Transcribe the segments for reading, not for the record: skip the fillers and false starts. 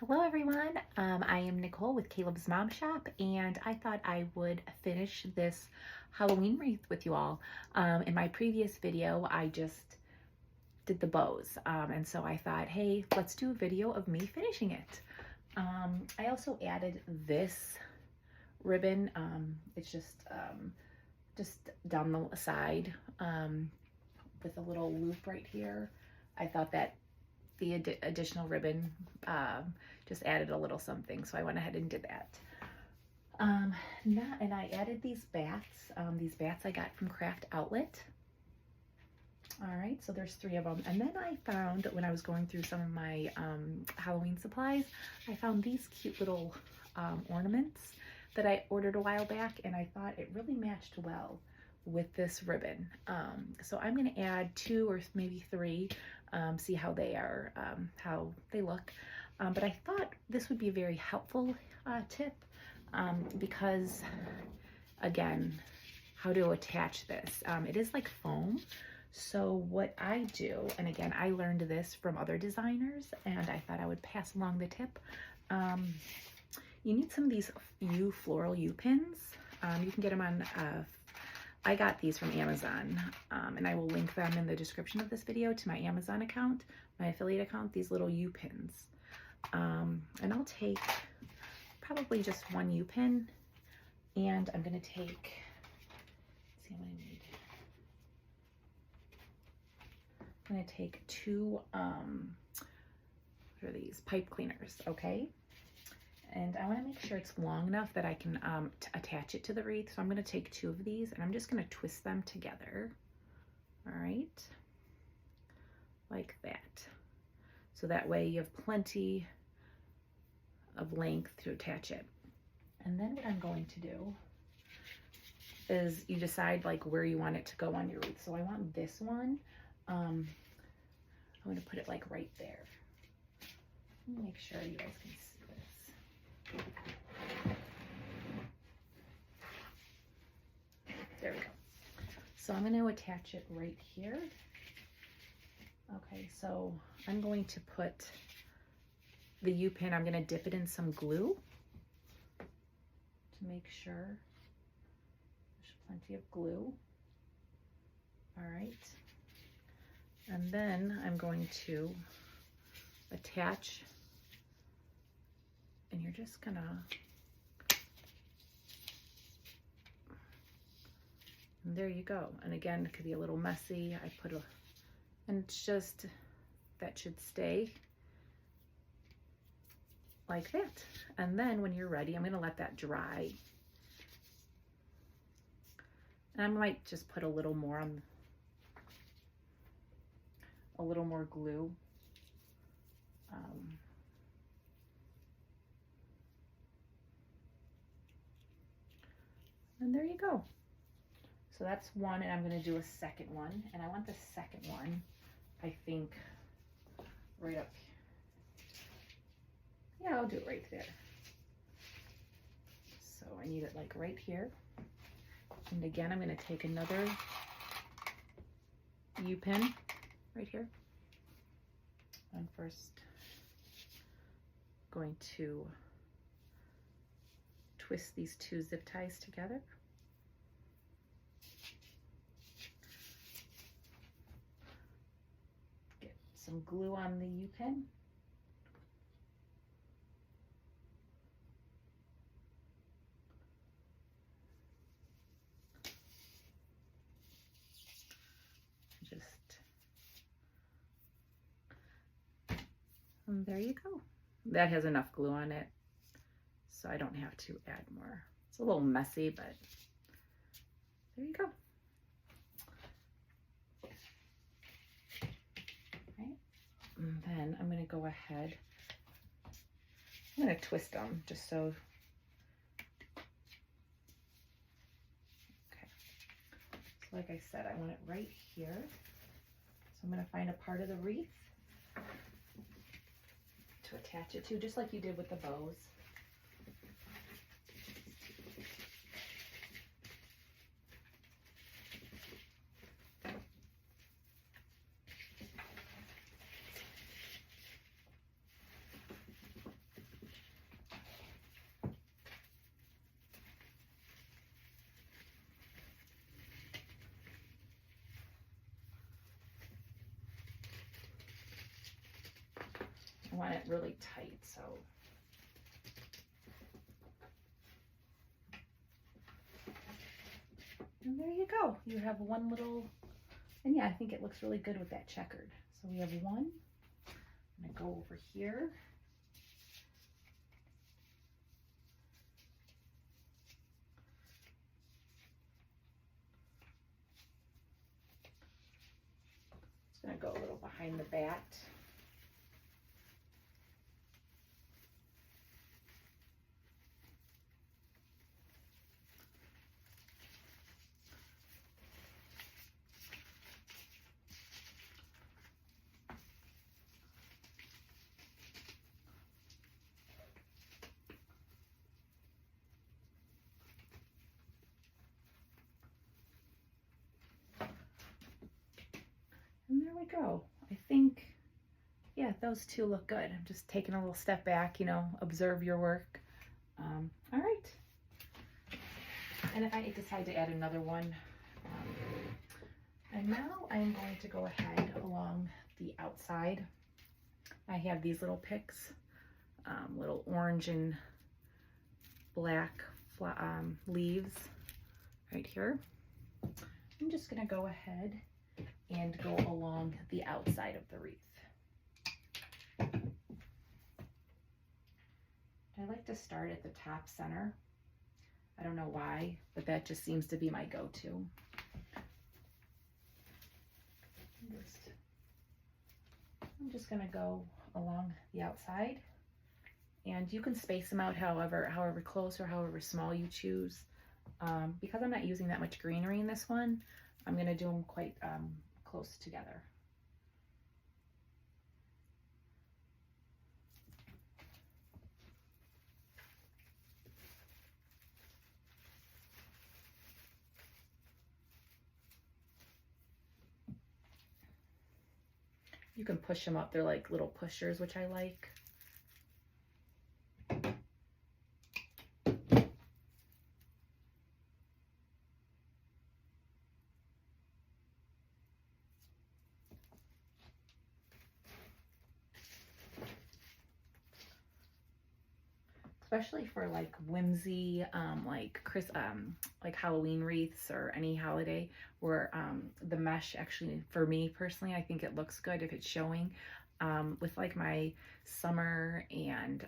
Hello everyone, I am Nicole with Caleb's Mom Shop, and I thought I would finish this Halloween wreath with you all. In my previous video, I just did the bows, and so I thought, hey, let's do a video of me finishing it. I also added this ribbon. It's just down the side with a little loop right here. I thought that the additional ribbon just added a little something, so I went ahead and did that. And I added these bats. These bats I got from Craft Outlet. All right, so there's 3 of them. And then I found, when I was going through some of my Halloween supplies, I found these cute little ornaments that I ordered a while back, and I thought it really matched well with this ribbon. So I'm gonna add 2 or maybe 3, see how they are, how they look. But I thought this would be a very helpful tip because, again, how to attach this. It is like foam. So what I do, and again, I learned this from other designers, and I thought I would pass along the tip. You need some of these floral Upens. You can get them on I got these from Amazon, and I will link them in the description of this video to my Amazon account, my affiliate account, these little U-pins. And I'll take probably just 1 U-pin, and I'm gonna take, let's see what I need. I'm gonna take 2, what are these? Pipe cleaners, okay? And I want to make sure it's long enough that I can attach it to the wreath. So I'm going to take 2 of these, and I'm just going to twist them together. All right, like that. So that way you have plenty of length to attach it. And then what I'm going to do is you decide like where you want it to go on your wreath. So I want this one. I'm going to put it like right there. Let me make sure you guys can see. There we go. So I'm going to attach it right here. Okay, so I'm going to put the U-pin, I'm going to dip it in some glue to make sure there's plenty of glue. All right. And then I'm going to attach, and you're just gonna, and there you go. And again, it could be a little messy. I put and it's just, that should stay like that. And then when you're ready, I'm gonna let that dry. And I might just put a little more on, a little more glue. And there you go. So that's one, and I'm going to do a second one. And I want the second one, I think, right up here. Yeah, I'll do it right there. So I need it like right here. And again, I'm going to take another U-pin right here. I'm first going to twist these 2 zip ties together. Get some glue on the U-pin. And there you go. That has enough glue on it, so I don't have to add more. It's a little messy, but there you go. Right. And then I'm going to go ahead. I'm going to twist them just so. Okay. So like I said, I want it right here. So I'm going to find a part of the wreath to attach it to, just like you did with the bows. I want it really tight, so. And there you go. You have one little, and yeah, I think it looks really good with that checkered. So we have one. I'm gonna go over here. Just gonna go a little behind the bat. And there we go. I think, yeah, those two look good. I'm just taking a little step back, you know, observe your work. All right. And if I decide to add another one, and now I'm going to go ahead along the outside. I have these little picks, little orange and black leaves right here. I'm just gonna go ahead and go along the outside of the wreath. I like to start at the top center. I don't know why, but that just seems to be my go-to. I'm just gonna go along the outside, and you can space them out however close or however small you choose. Because I'm not using that much greenery in this one, I'm gonna do them quite close together. You can push them up. They're like little pushers, which I like. Especially for like whimsy, like Halloween wreaths or any holiday where the mesh actually, for me personally, I think it looks good if it's showing. With like my summer and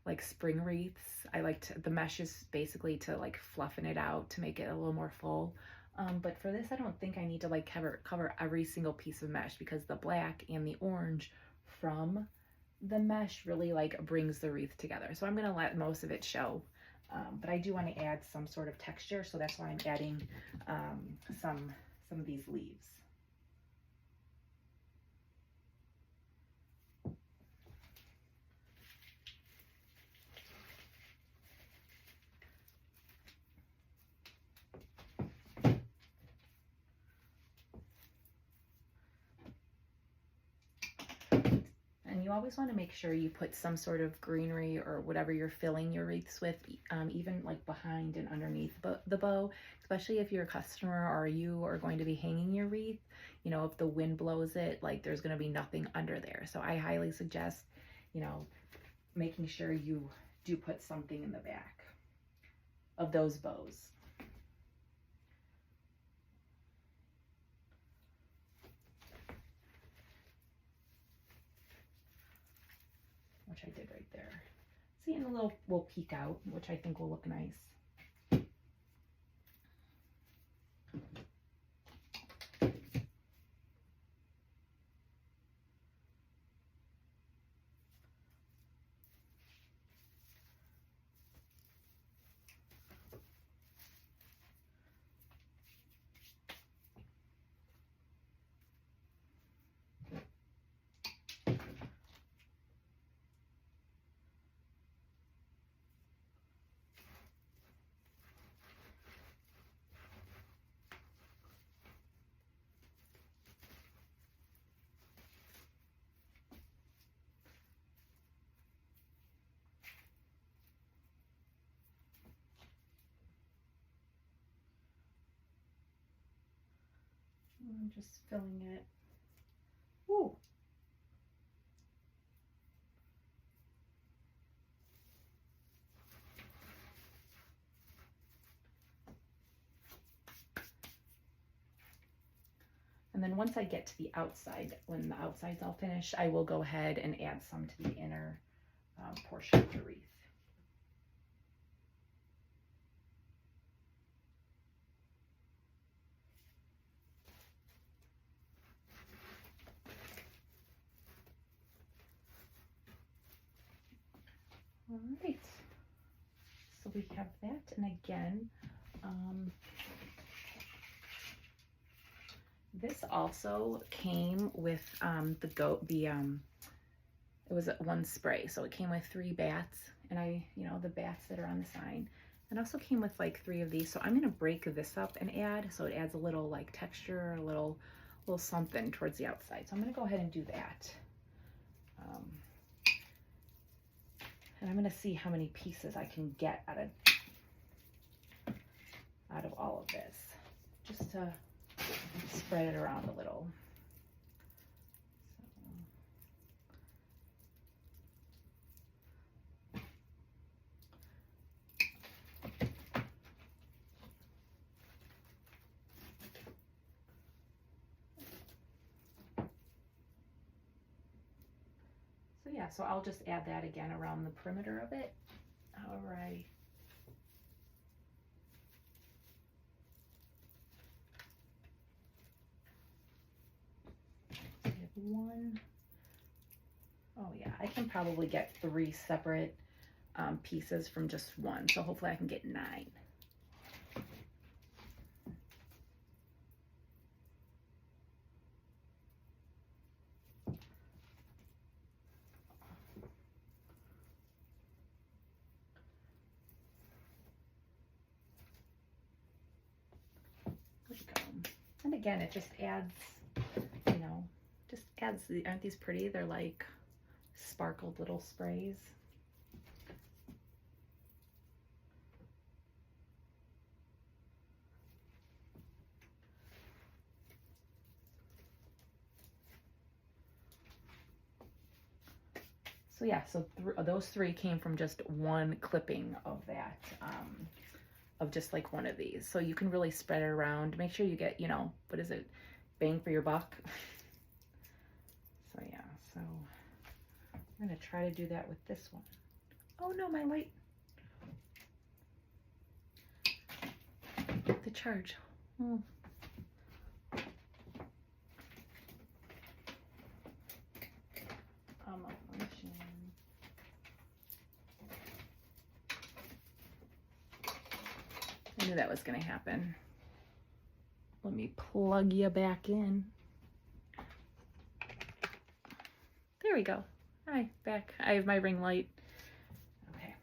like spring wreaths, I like the mesh is basically to like fluffing it out to make it a little more full. But for this, I don't think I need to like cover every single piece of mesh, because the black and the orange from the mesh really like brings the wreath together. So I'm going to let most of it show, but I do want to add some sort of texture, so that's why I'm adding some of these leaves. And you always want to make sure you put some sort of greenery or whatever you're filling your wreaths with, even like behind and underneath the bow, especially if you're a customer or you are going to be hanging your wreath. You know, if the wind blows it, like there's going to be nothing under there. So I highly suggest, you know, making sure you do put something in the back of those bows. Which I did right there. See, and a little will peek out, which I think will look nice. I'm just filling it. Ooh. And then once I get to the outside, when the outside's all finished, I will go ahead and add some to the inner portion of the wreath. All right, so we have that, and again, this also came with it was one spray, so it came with 3 bats, and the bats that are on the sign. It also came with like 3 of these, so I'm gonna break this up and add, so it adds a little like texture, a little something towards the outside. So I'm gonna go ahead and do that. And I'm gonna see how many pieces I can get out of all of this, just to spread it around a little. So yeah, so I'll just add that again around the perimeter of it. All right. So we have 1. Oh yeah, I can probably get 3 separate pieces from just 1. So hopefully I can get 9. And again, it just adds, aren't these pretty? They're like sparkled little sprays. So yeah, so those 3 came from just 1 clipping of that, of just like 1 of these. So you can really spread it around. Make sure you get, what is it? Bang for your buck. So yeah, so I'm gonna try to do that with this one. Oh no, my light. The charge. Oh. I knew that was going to happen. Let me plug you back in. There we go. Hi, back. I have my ring light. Okay.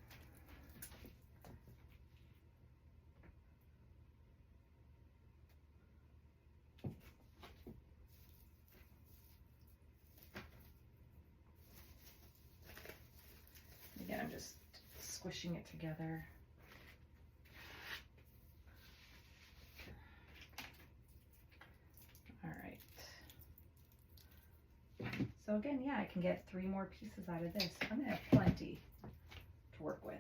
Again, I'm just squishing it together. So again, yeah, I can get 3 more pieces out of this. I'm gonna have plenty to work with.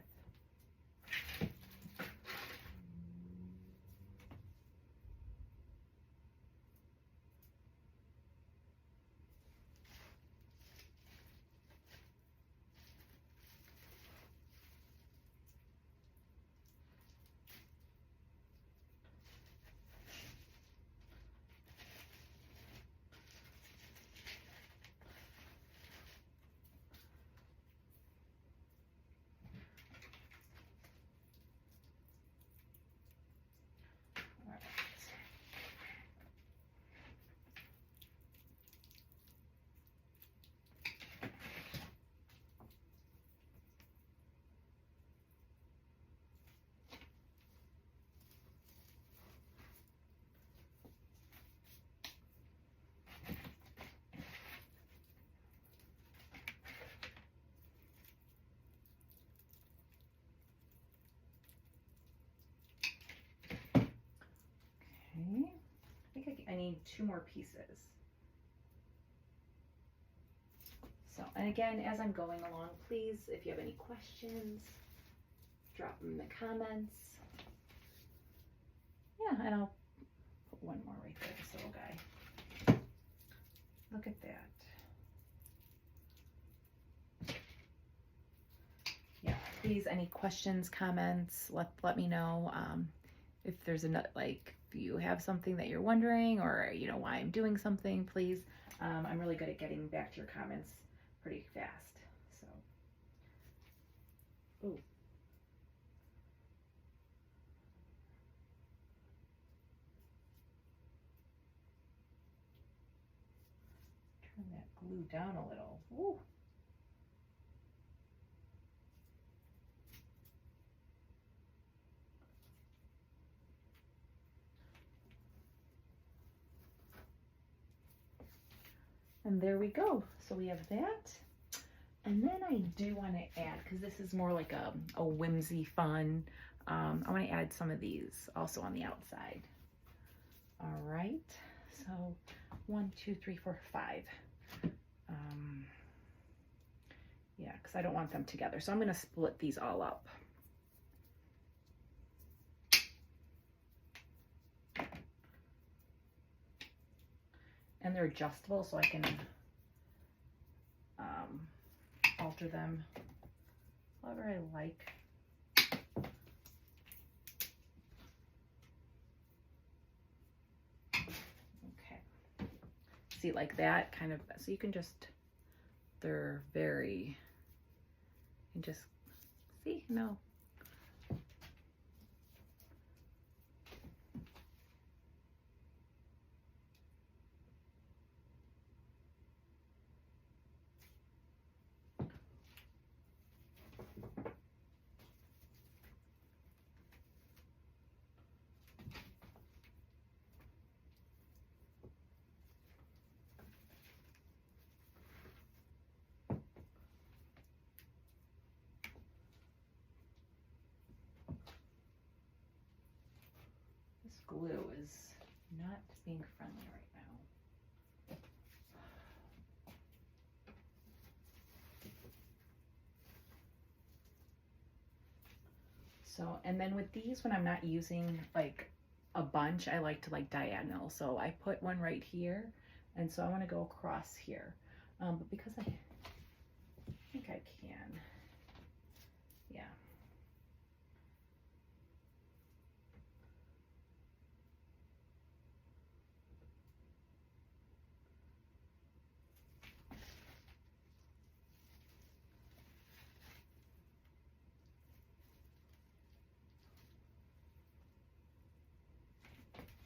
I need 2 more pieces. So, and again, as I'm going along, please, if you have any questions, drop them in the comments. Yeah, and I'll put 1 more right there, this little guy. Look at that. Yeah, please, any questions, comments, let me know. If there's another, like, if you have something that you're wondering, or you know why I'm doing something, please. I'm really good at getting back to your comments pretty fast. So, ooh. Turn that glue down a little. Ooh. And there we go. So we have that. And then I do want to add, because this is more like a whimsy fun, I want to add some of these also on the outside. All right. So 1, 2, 3, 4, 5. Yeah, because I don't want them together. So I'm going to split these all up. And they're adjustable, so I can alter them however I like. Okay. See, like that kind of, so you can just, they're very, you can just see, no. This glue is not being friendly right now. So, and then with these, when I'm not using like a bunch, I like to like diagonal. So I put one right here, and so I want to go across here. But because I think I can, yeah.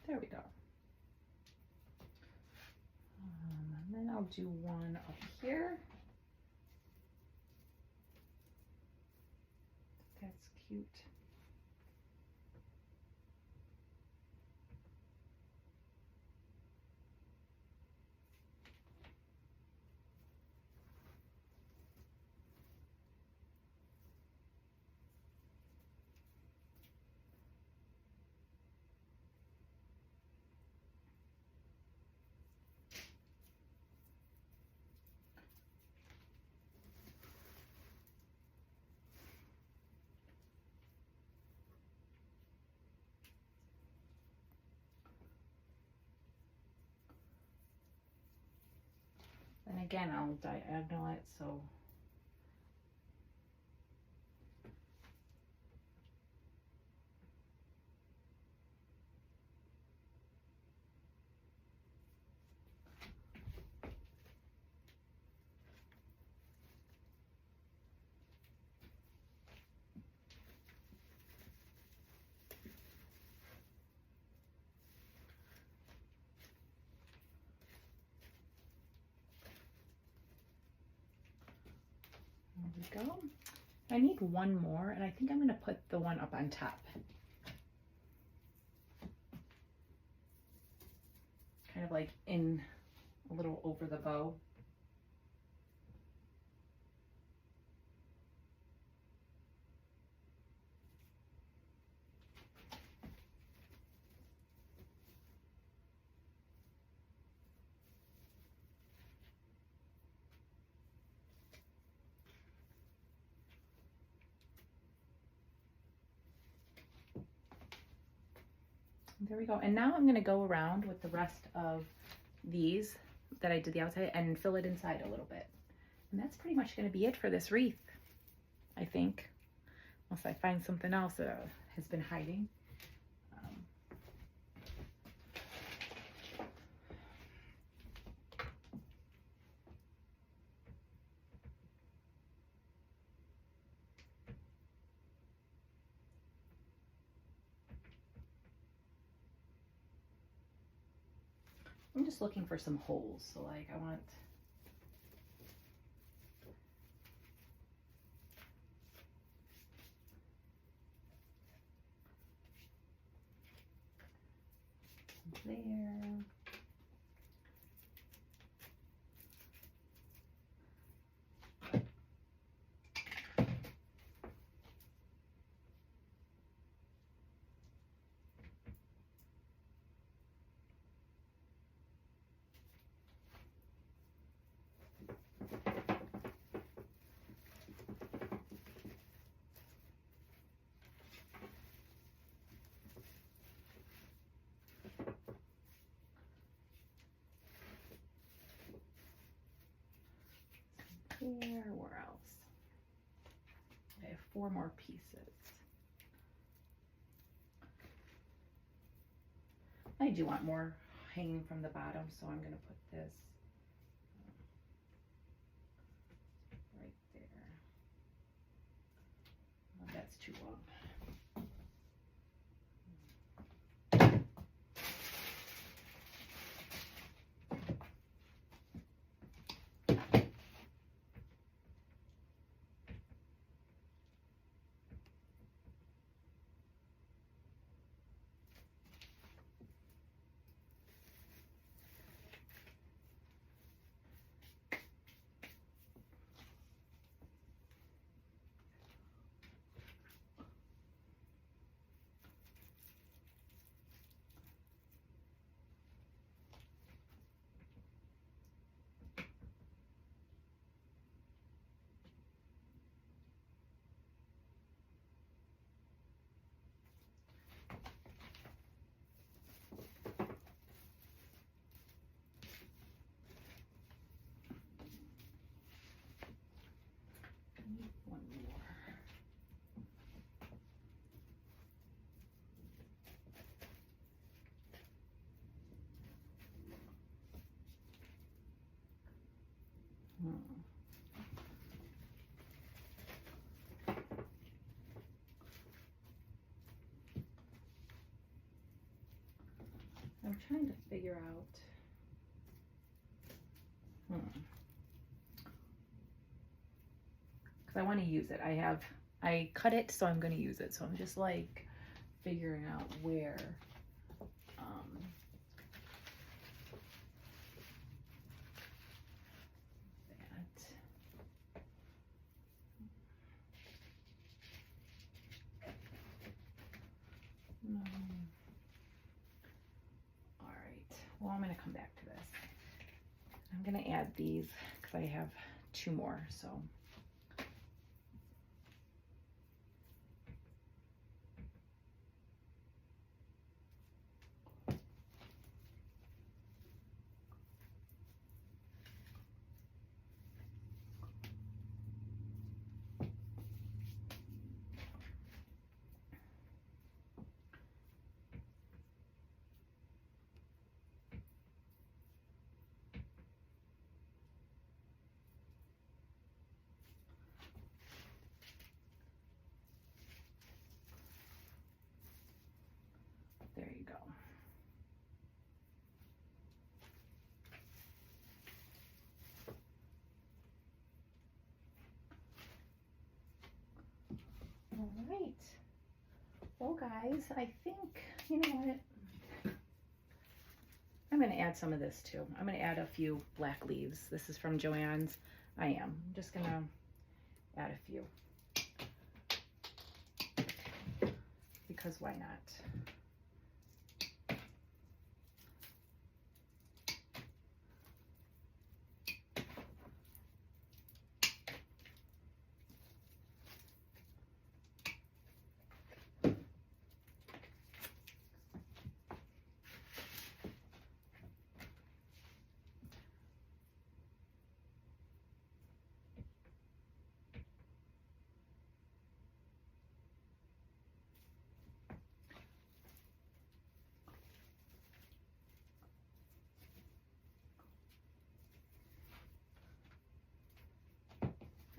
There we go. And then I'll do one up here. That's cute. And again, I'll diagonal it, so there we go. I need one more, and I think I'm going to put the one up on top. Kind of like in a little over the bow. There we go. And now I'm going to go around with the rest of these that I did the outside and fill it inside a little bit. And that's pretty much going to be it for this wreath, I think. Unless I find something else that has been hiding. I'm just looking for some holes. So like I want there. There, where else? I have 4 more pieces. I do want more hanging from the bottom, so I'm going to put this right there. Oh, that's too long. One more. I'm trying to figure out. Because I want to use it. I cut it, so I'm going to use it. So I'm just like figuring out where. All right. Well, I'm going to come back to this. I'm going to add these because I have 2 more. So. There you go. All right. Well, guys, I think, you know what? I'm going to add some of this too. I'm going to add a few black leaves. This is from Joann's. I'm just going to add a few. Because why not?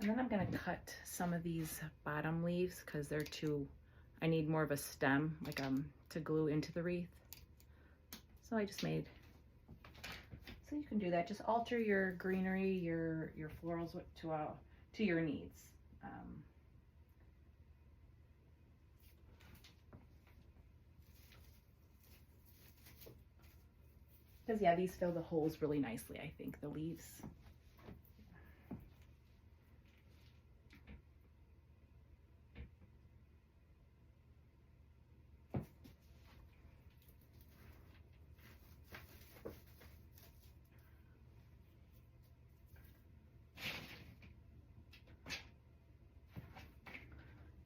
And then I'm gonna cut some of these bottom leaves because they're too, I need more of a stem, like to glue into the wreath. So I just made, so you can do that. Just alter your greenery, your florals to your needs. Because yeah, these fill the holes really nicely, I think, the leaves.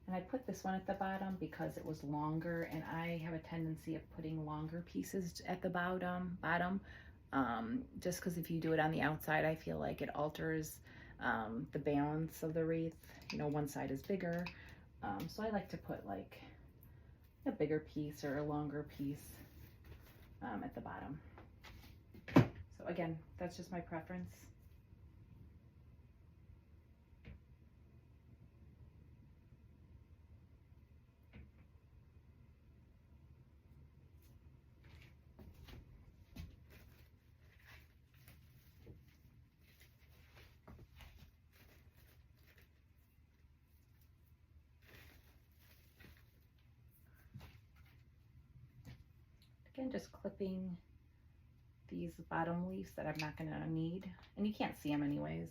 And I put this one at the bottom because it was longer, and I have a tendency of putting longer pieces at the bottom, just because if you do it on the outside, I feel like it alters the balance of the wreath. You know, one side is bigger. So I like to put like a bigger piece or a longer piece at the bottom. So again, that's just my preference. Again, just clipping these bottom leaves that I'm not going to need, and you can't see them anyways.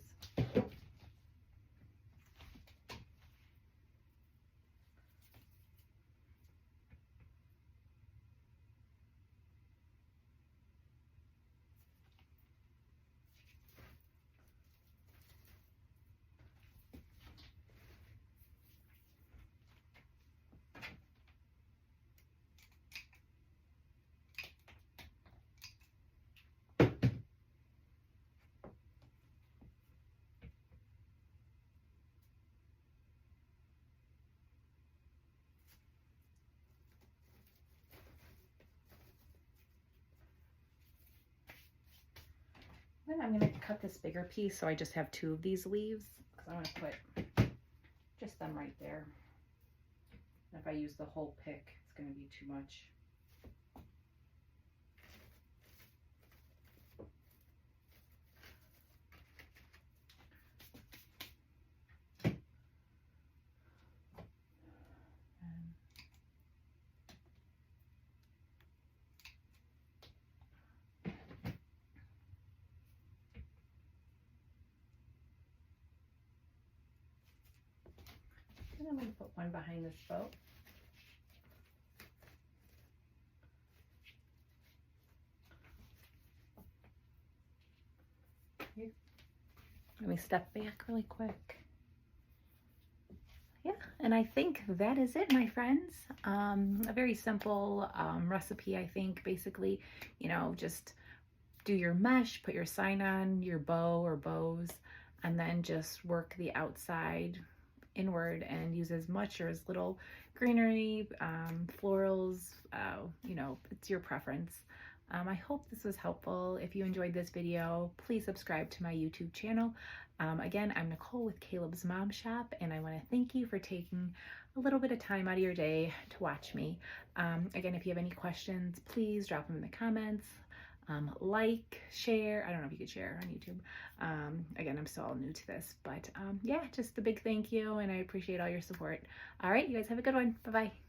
Then I'm going to cut this bigger piece, so I just have 2 of these leaves, because I want to put just them right there. And if I use the whole pick, it's going to be too much. And I'm going to put one behind this boat. Here. Let me step back really quick. Yeah, and I think that is it, my friends. A very simple recipe, I think. Basically, you know, just do your mesh, put your sign on your bow or bows, and then just work the outside inward and use as much or as little greenery, florals, you know, it's your preference. I hope this was helpful. If you enjoyed this video, please subscribe to my YouTube channel. Again, I'm Nicole with Caleb's Mom Shop, and I want to thank you for taking a little bit of time out of your day to watch me. Again, if you have any questions, please drop them in the comments. Like, share. I don't know if you could share on YouTube. Again, I'm still all new to this, but yeah, just a big thank you, and I appreciate all your support. All right, you guys have a good one. Bye-bye.